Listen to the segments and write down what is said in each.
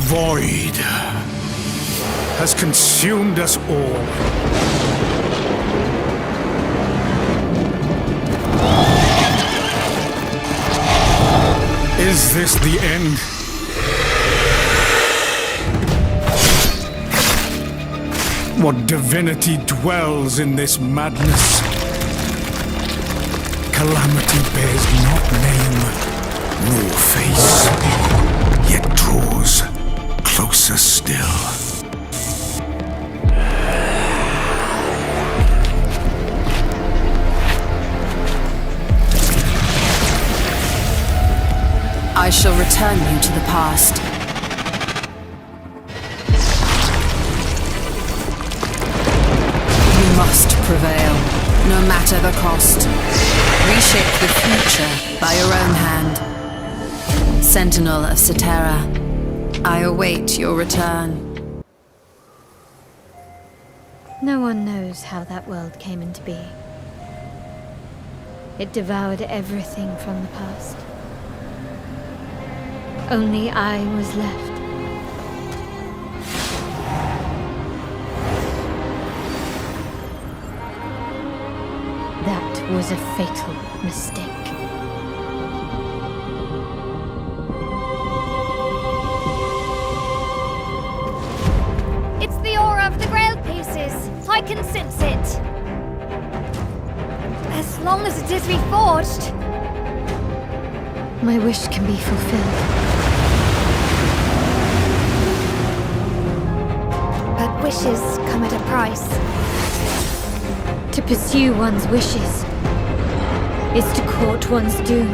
void has consumed us all. Is this the end? What divinity dwells in this madness? Calamity bears not name nor face, yet draws closer still. I shall return you to the past. You must prevail, no matter the cost. Reshape the future by your own hand. Sentinel of Cetera, I await your return. No one knows how that world came into being. It devoured everything from the past. Only I was left. That was a fatal mistake. It's the aura of the Grail pieces. I can sense it. As long as it is reforged. My wish can be fulfilled. But wishes come at a price. To pursue one's wishes is to court one's doom.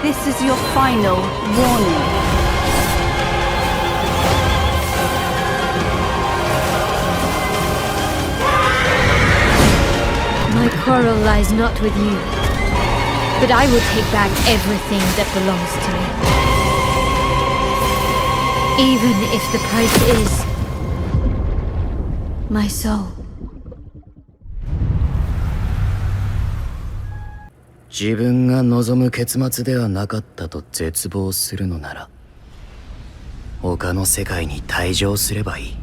This is your final warning. My quarrel lies not with you, but I will take back everything that belongs to me. Even if the price is my soul. 自分が望む結末ではなかったと絶望するのなら、他の世界に退場すればいい。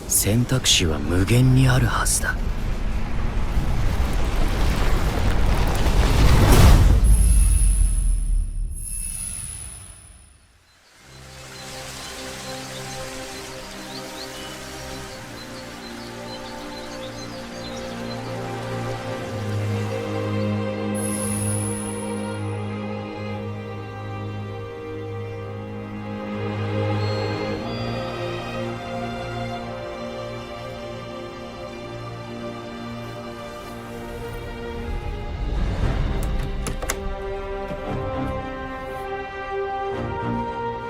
選択肢は無限にあるはずだ。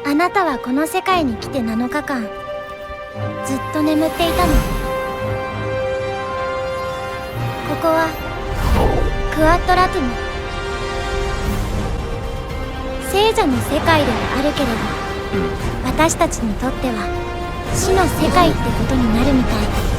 あなたはこの世界に来て7日間ずっと眠っていたの。ここはクワットラトゥム、聖者の世界ではあるけれど、私たちにとっては死の世界ってことになるみたい。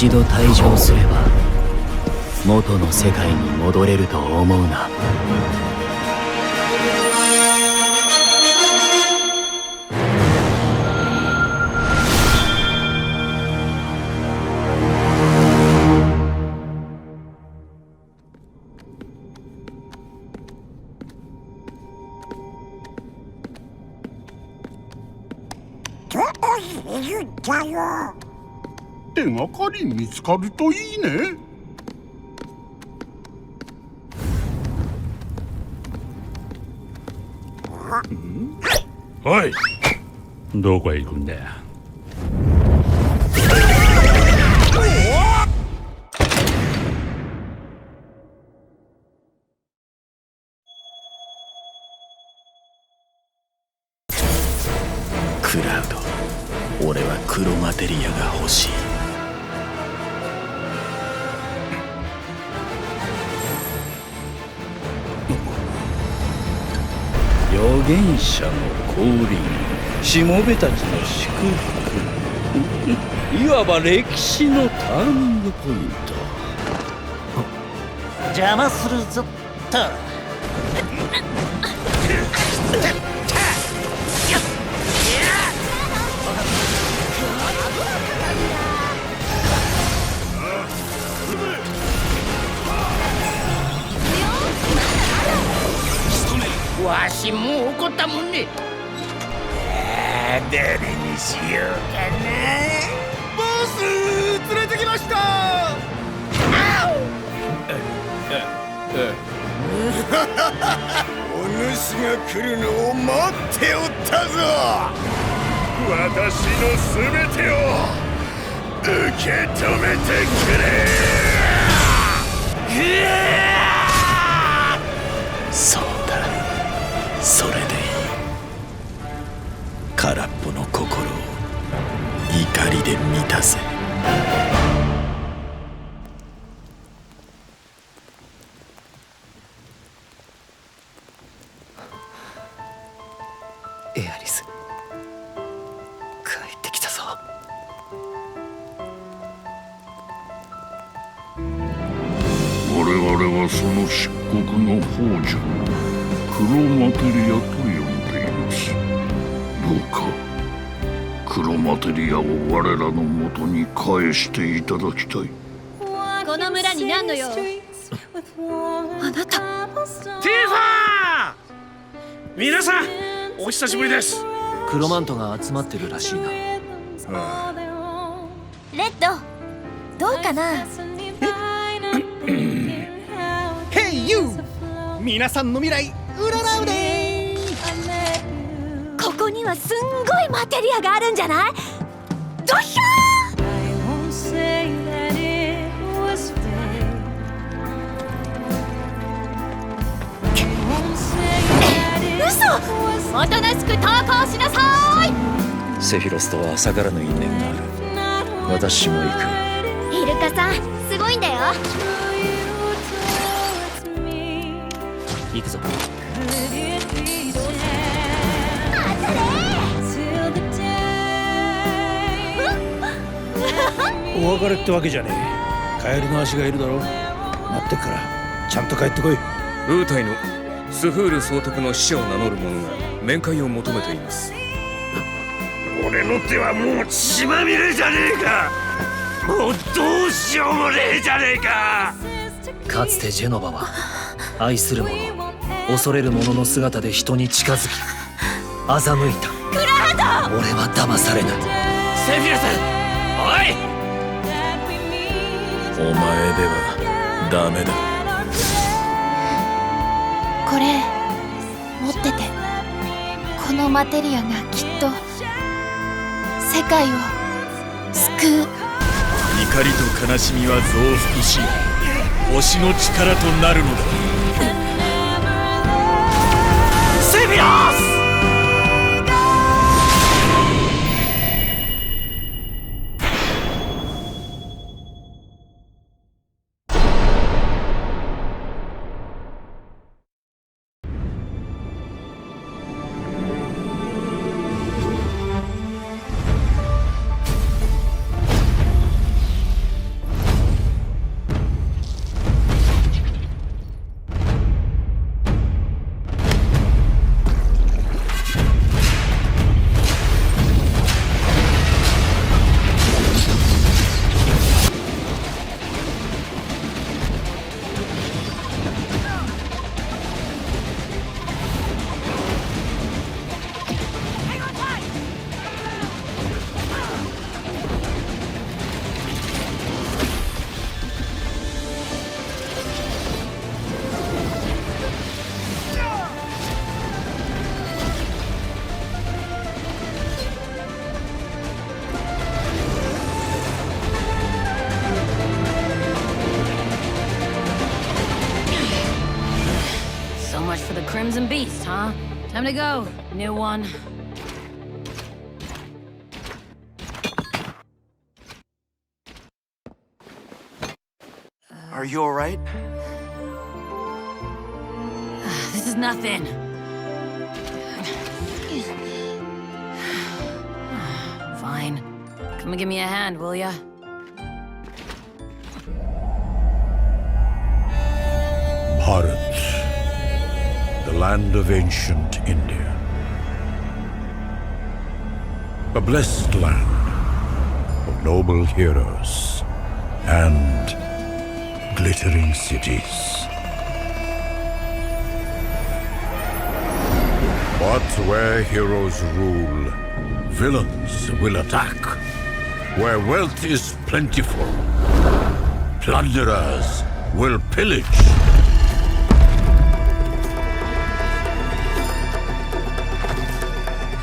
一度退場すれば元の世界に戻れると思うな。手がかり見つかるといいね。おい、どこへ行くんだよ。クラウド、俺は黒マテリアが欲しい。預言者の降臨、しもべたちの祝福いわば歴史のターニングポイント。邪魔するぞっと。わしもう怒ったもんね。誰にしようかな。ボス連れてきました。お主が来るのを待っておったぞ。私の全てを受け止めてくれ。そうだ、それでいい。空っぽの心を怒りで満たせ。エアリス、帰ってきたぞ。我々はその漆黒の宝珠、黒マテリアと呼んでいます。どうか黒マテリアを我らの元に返していただきたい。この村に何の用？あなた。ティファー、皆さんお久しぶりです。黒マントが集まってるらしいな。レッド、どうかな。ヘイユー、皆さんの未来占うでー。ここにはすんごいマテリアがあるんじゃない？ドヒャー！嘘！おとなしく投降しなさい！セフィロスとは逆らぬ因縁がある。私も行く。イルカさん、すごいんだよ。行くぞ。お別れってわけじゃねえ。カエルの足がいるだろう。待ってっからちゃんと帰ってこい。ウータイのスフール総督の使者を名乗る者が面会を求めています。俺の手はもう血まみれじゃねえか。もうどうしようもねえじゃねえか。かつてジェノバは愛する者、恐れる者の姿で人に近づき欺いた。クラウド！俺は騙されない。セフィロス、おい！お前ではダメだ。これ持ってて。このマテリアがきっと世界を救う。怒りと悲しみは増幅し、星の力となるのだ。セフィロス！ Huh? Time to go, new one. Are you alright? This is nothing. Fine. Come and give me a hand, will ya? Bhaarat, the land of ancient India. A blessed land of noble heroes and glittering cities. But where heroes rule, villains will attack. Where wealth is plentiful, plunderers will pillage.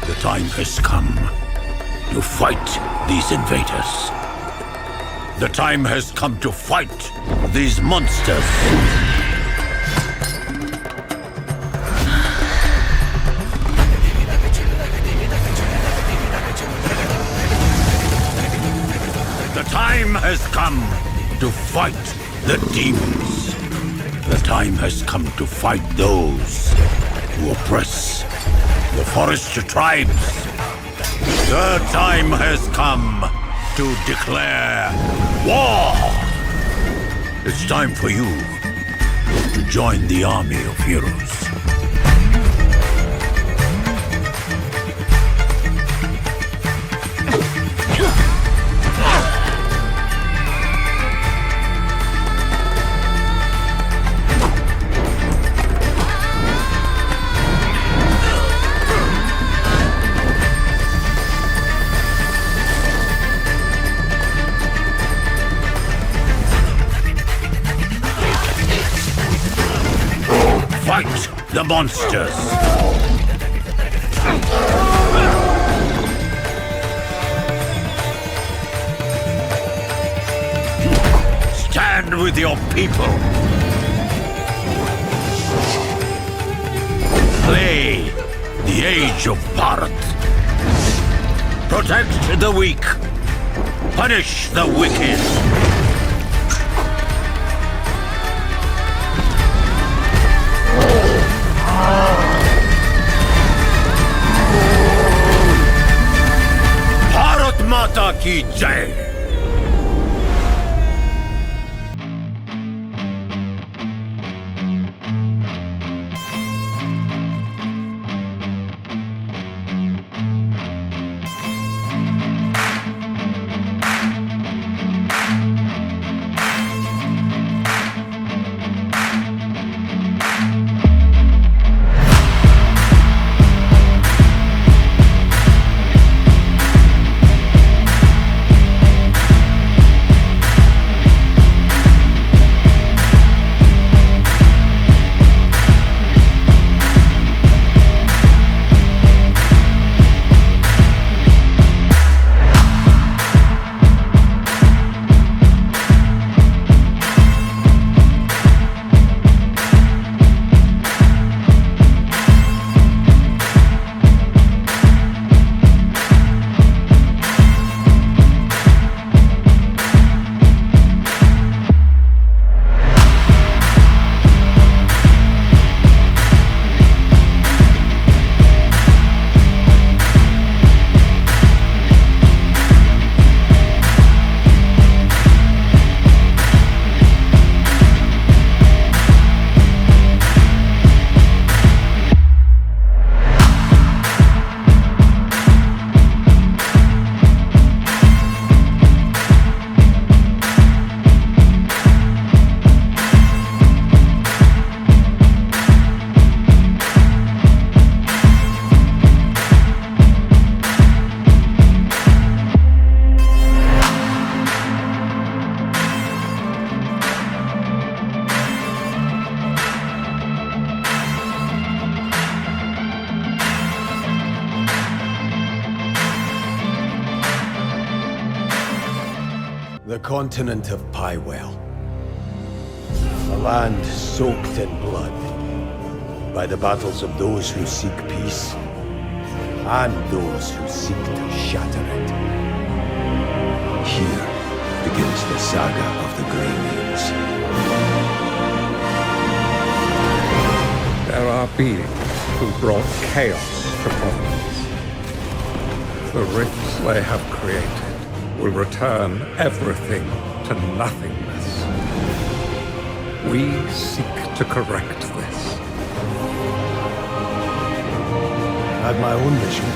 The time has come to fight these invaders. The time has come to fight these monsters. The time has come to fight the demons. The time has come to fight those who oppress the forest tribes. The time has come to declare war. It's time for you to join the army of heroes. Fight the monsters! Stand with your people! Play the age of Bhaarat! Protect the weak! Punish the wicked! Bharat Mata ki Jai! The continent of Pywell. A land soaked in blood. by the battles of those who seek peace and those who seek to shatter it. Here begins the saga of the Grey Males. There are beings who brought chaos to Providence. The rifts they have created will return everything to nothingness. We seek to correct this. I had my own mission,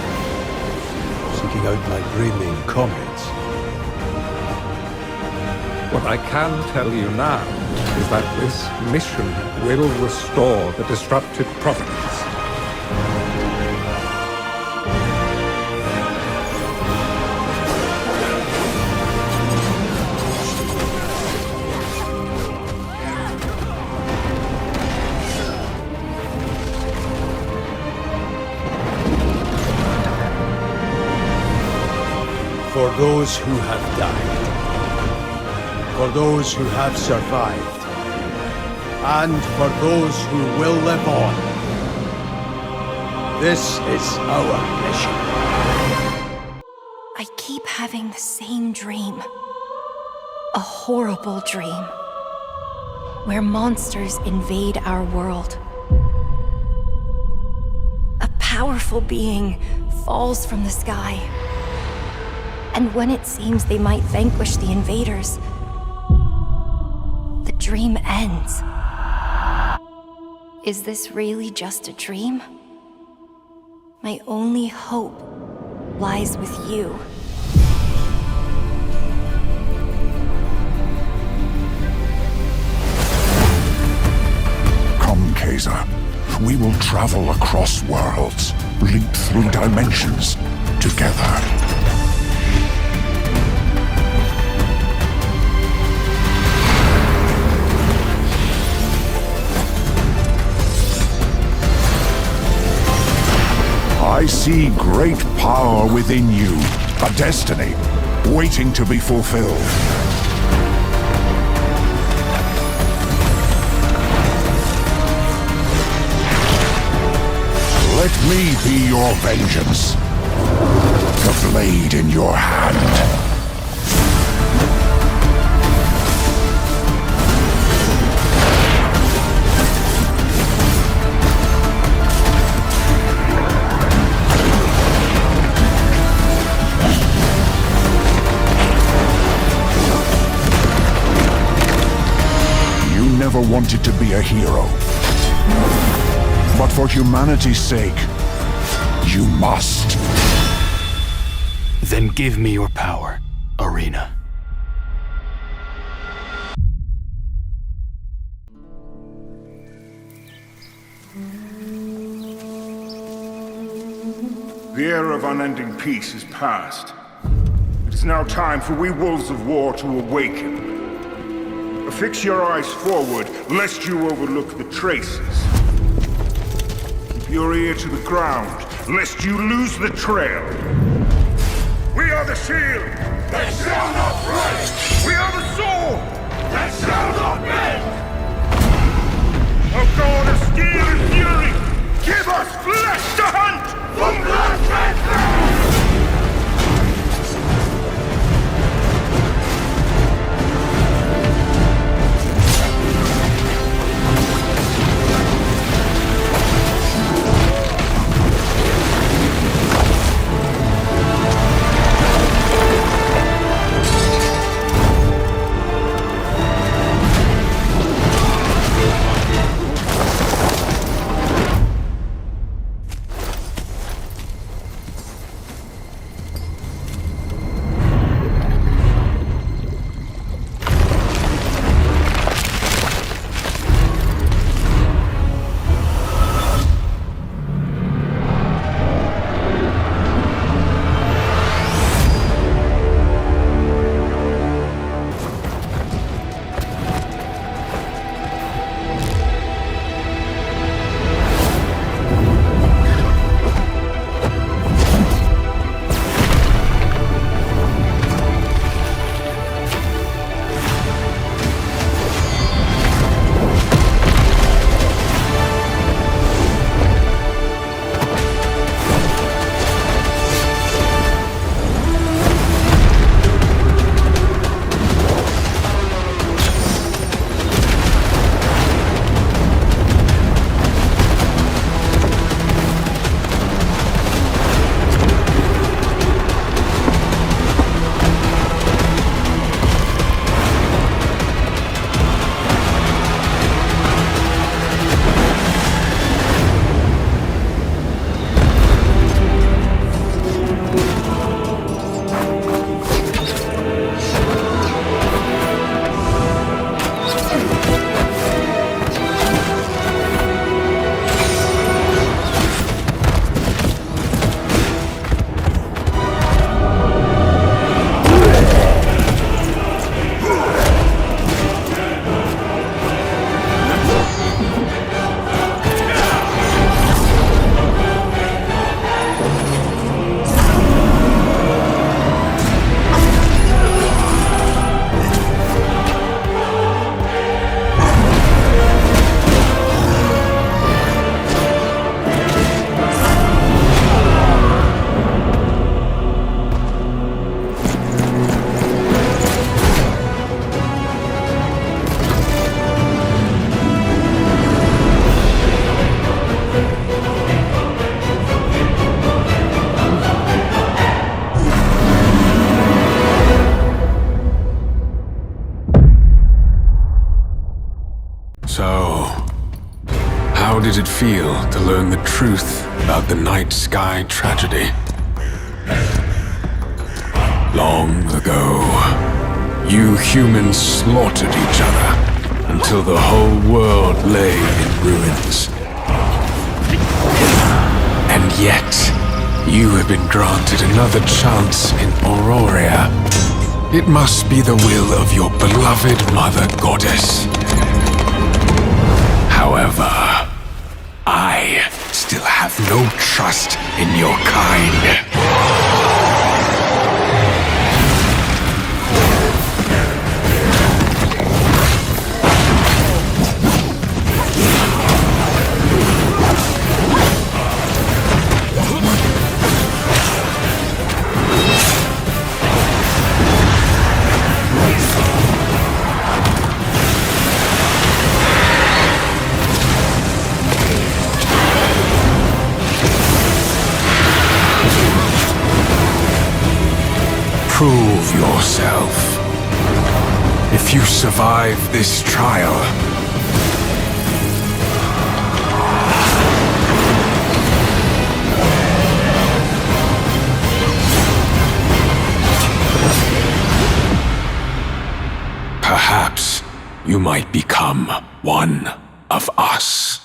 seeking out my Grey Male comrades. What I can tell you now is that this mission will restore the disrupted Providence. For those who have died, for those who have survived, and for those who will live on. This is our mission. I keep having the same dream. A horrible dream. Where monsters invade our world. A powerful being falls from the sky. And when it seems they might vanquish the invaders, the dream ends. Is this really just a dream? My only hope lies with you. Come, Kaiser. We will travel across worlds, leap through dimensions, together. I see great power within you, a destiny waiting to be fulfilled. Let me be your vengeance, the blade in your hand. Never wanted to be a hero. But for humanity's sake, you must. Then give me your power, Arena. The era of unending peace is past. It is now time for we wolves of war to awaken. Fix your eyes forward, lest you overlook the traces. Keep your ear to the ground, lest you lose the trail. We are the shield that shall not break! We are the sword that shall not bend! O God of steel and fury, give us flesh to hunt from blood transcends! learn the truth about the night sky tragedy. Long ago, you humans slaughtered each other until the whole world lay in ruins. And yet, you have been granted another chance in Auroria. It must be the will of your beloved mother goddess. However, I still have no trust in your kind. Prove yourself. If you survive this trial, perhaps you might become one of us.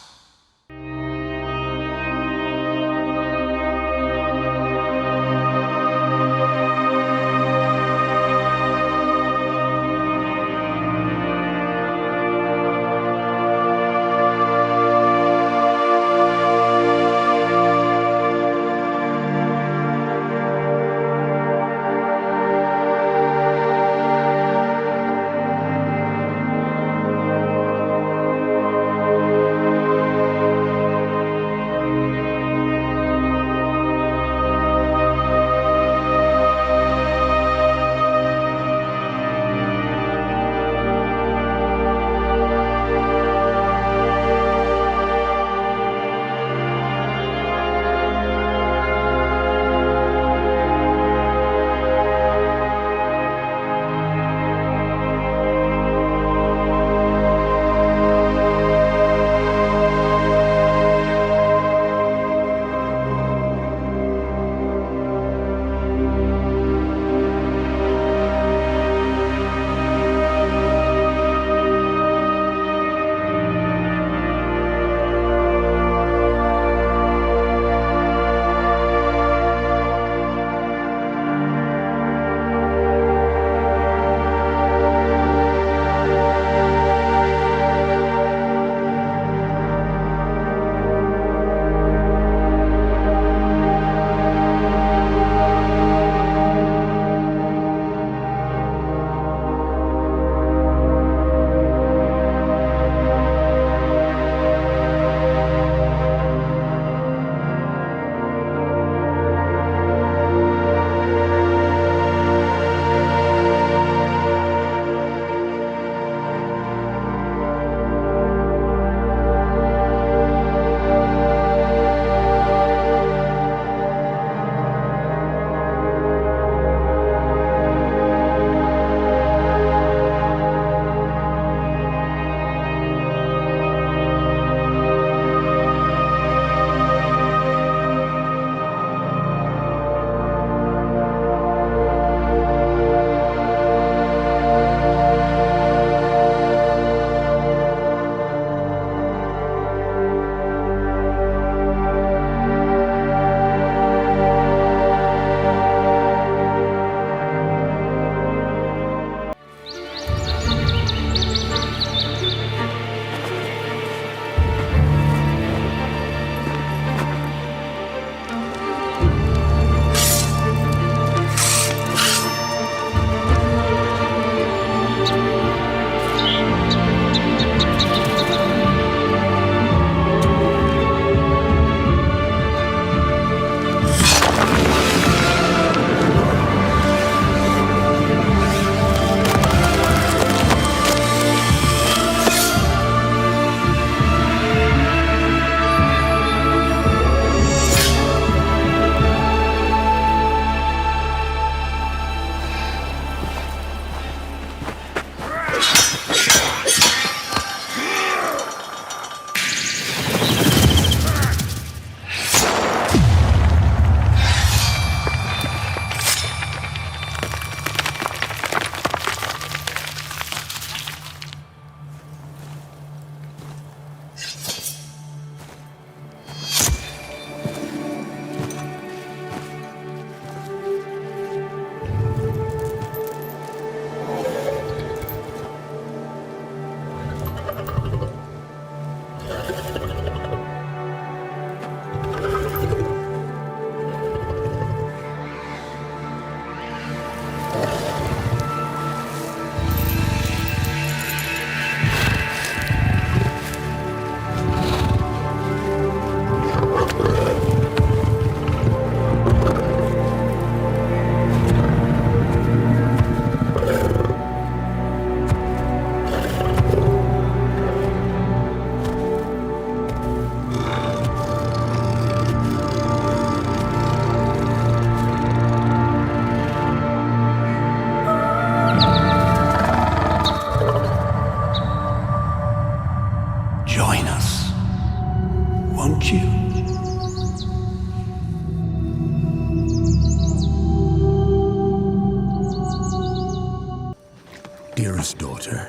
Yes, daughter.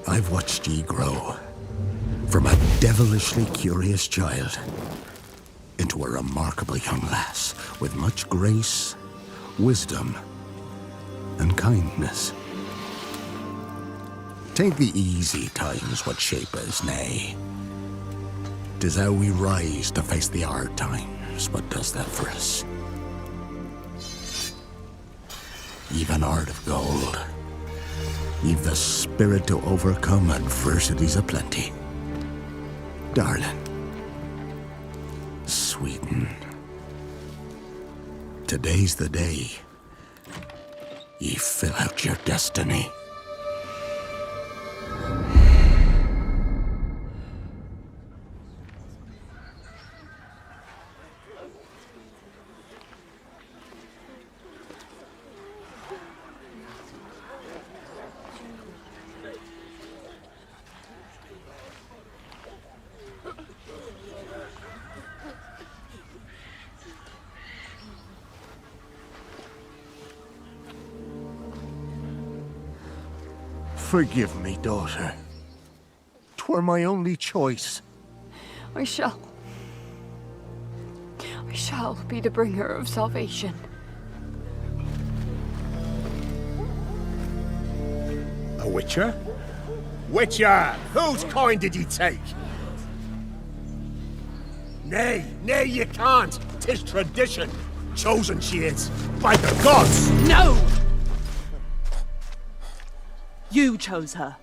I've watched ye grow from a devilishly curious child into a remarkable young lass with much grace, wisdom, and kindness. Take the easy times what shape us, nay. 'Tis how we rise to face the hard times what does that for us. You've an heart of gold. You've the spirit to overcome adversities aplenty. Darling, sweeten. Today's the day ye fill out your destiny. Forgive me, daughter. 'Twere my only choice. I shall be the bringer of salvation. A witcher? Witcher! Whose coin did ye take? Nay, you can't. 'Tis tradition. Chosen she is, by the gods! No! You chose her.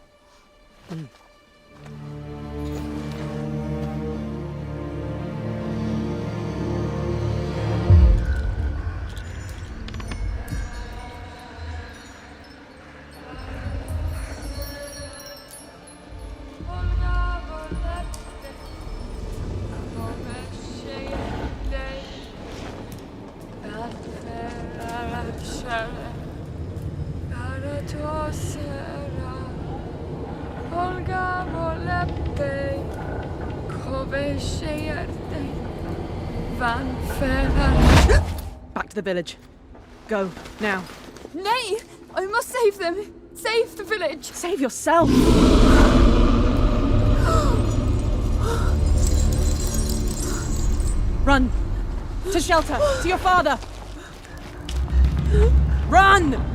Back to the village. Go, now. Nay! I must save them! Save the village! Save yourself! Run! To shelter! To your father! Run!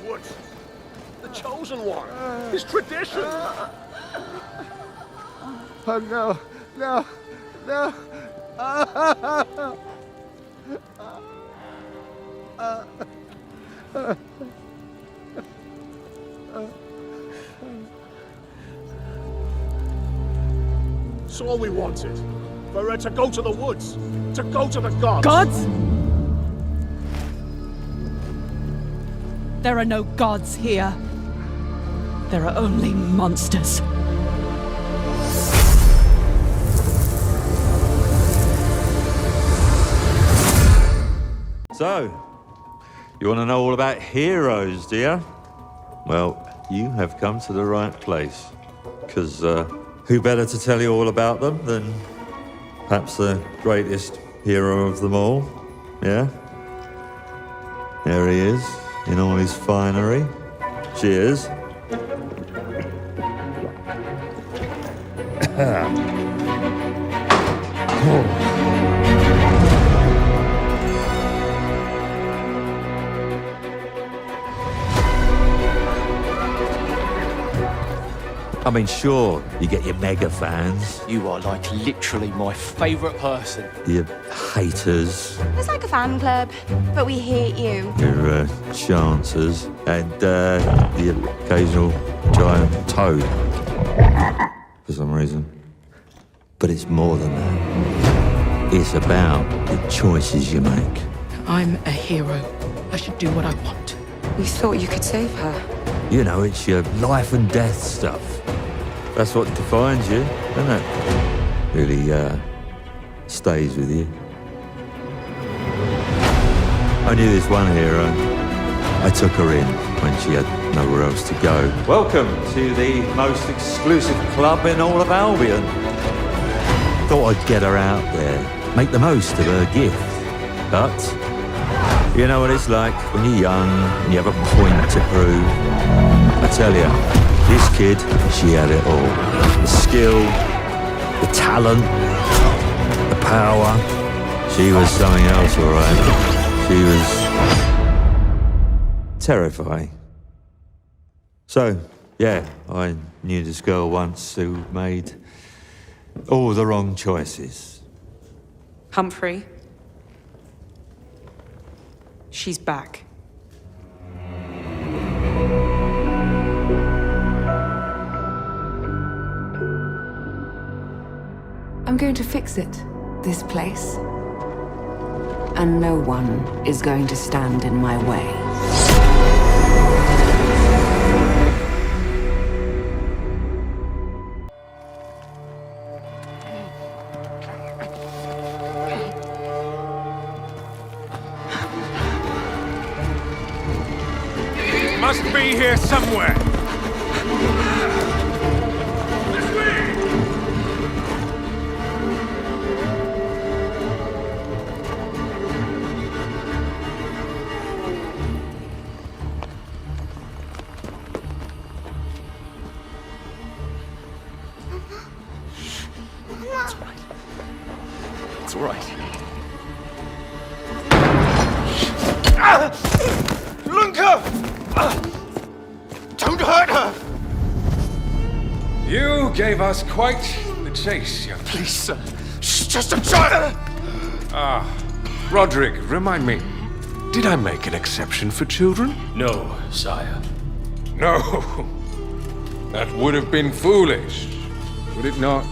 woods. The chosen one. His tradition. Oh no, no, no. It's all we wanted. For her to go to the woods. To go to the gods. Gods? There are no gods here. There are only monsters. So, you want to know all about heroes, do you? Well, you have come to the right place. Because who better to tell you all about them than perhaps the greatest hero of them all? Yeah? There he is, in all his finery. Cheers. I mean, sure, you get your mega fans, You are like literally my favourite person. your haters, It's like a fan club, but we hate you. your chancers, and the occasional giant toad, for some reason. But it's more than that. It's about the choices you make. I'm a hero. I should do what I want. We thought you could save her. You know, it's your life and death stuff. That's what defines you, isn't it? Really, stays with you. I knew this one hero. I took her in when she had nowhere else to go. Welcome to the most exclusive club in all of Albion. Thought I'd get her out there, make the most of her gift. But you know what it's like when you're young and you have a point to prove. I tell you, this kid, she had it all. The skill, the talent, the power. She was something else, all right. She was terrifying. So, yeah, I knew this girl once who made all the wrong choices. Humphrey. She's back. I'm going to fix it, this place. And no one is going to stand in my way. Must be here somewhere. It's all right. Lunka! Don't hurt her! You gave us quite the chase, young. Please, sir. She's just a child! Ah, Roderick, remind me. Did I make an exception for children? No, sire. No. That would have been foolish, would it not?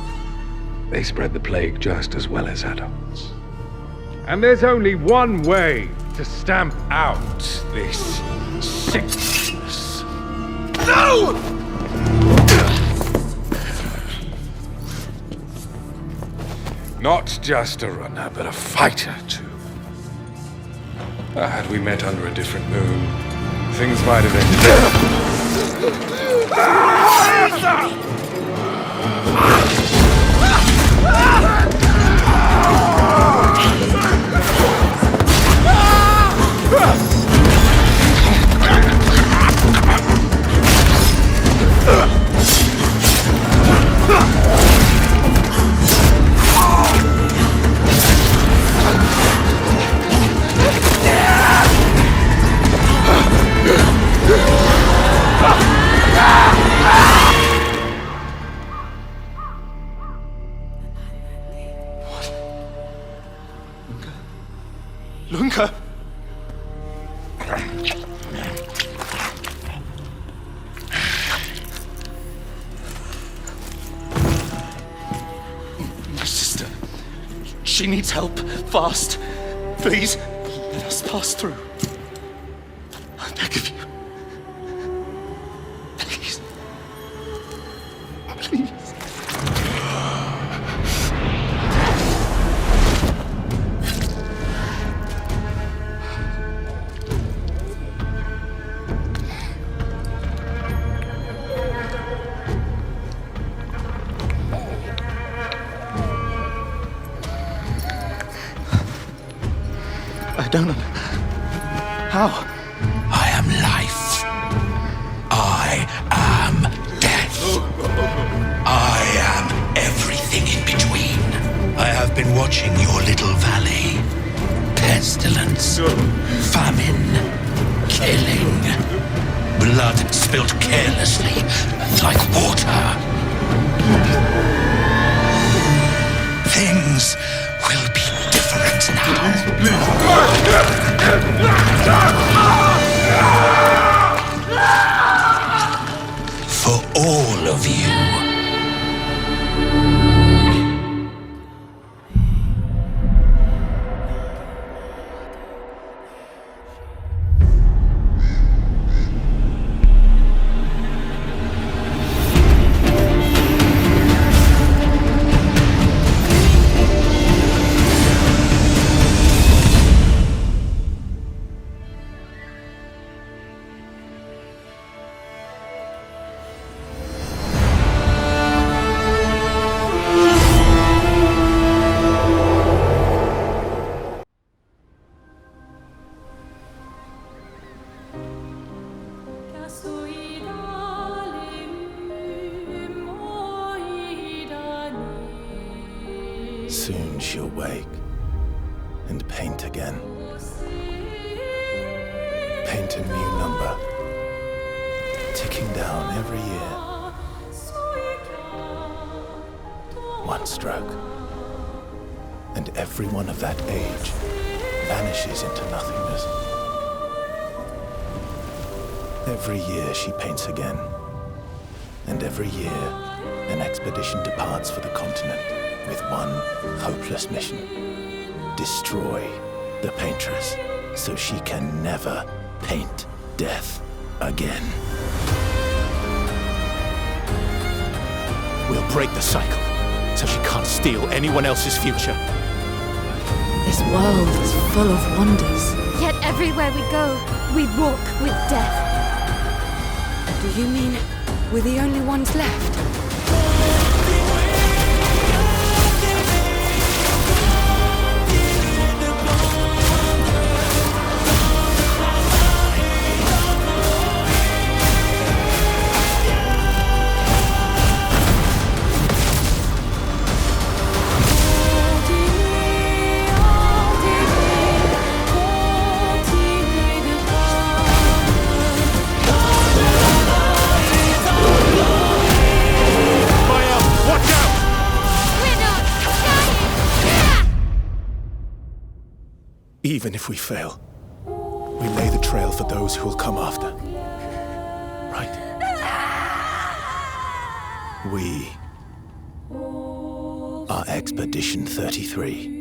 They spread the plague just as well as adults. And there's only one way to stamp out this sickness. No! Not just a runner, but a fighter, too. Had we met under a different moon, things might have ended. Lunka! My sister. She needs help. Fast. Please, let us pass through. I beg of you. Please. Please. I don't know. How? I am life. I am death. I am everything in between. I have been watching your little valley. Pestilence, famine, killing. Blood spilled carelessly, like water. Things will be different now. For all of you. Soon she'll wake and paint again. Paint a new number, ticking down every year. One stroke, and everyone of that age vanishes into nothingness. Every year she paints again, and every year an expedition departs for the continent with one hopeless mission: destroy the paintress so she can never paint death again. We'll break the cycle so she can't steal anyone else's future. This world is full of wonders. Yet everywhere we go, we walk with death. Do you mean we're the only ones left? Even if we fail, we lay the trail for those who will come after. Right? We are Expedition 33.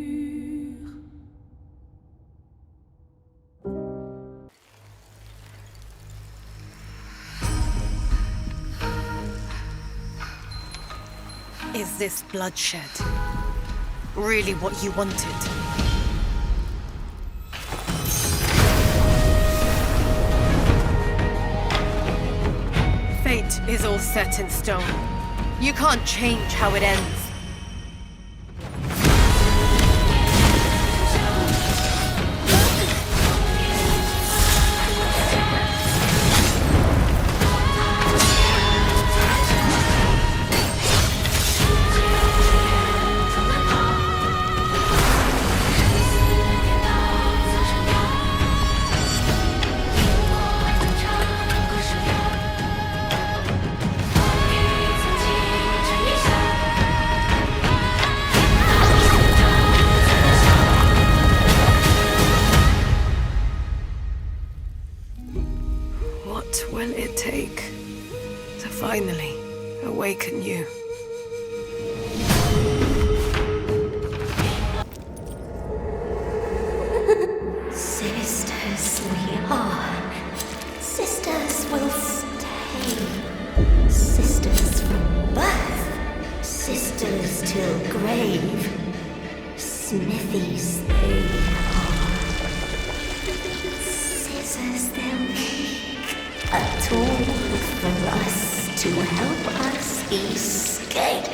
Is this bloodshed really what you wanted? Fate is all set in stone. You can't change how it ends. scissors till grave. Smithies they are. Scissors they'll make. A tool for us to help us escape.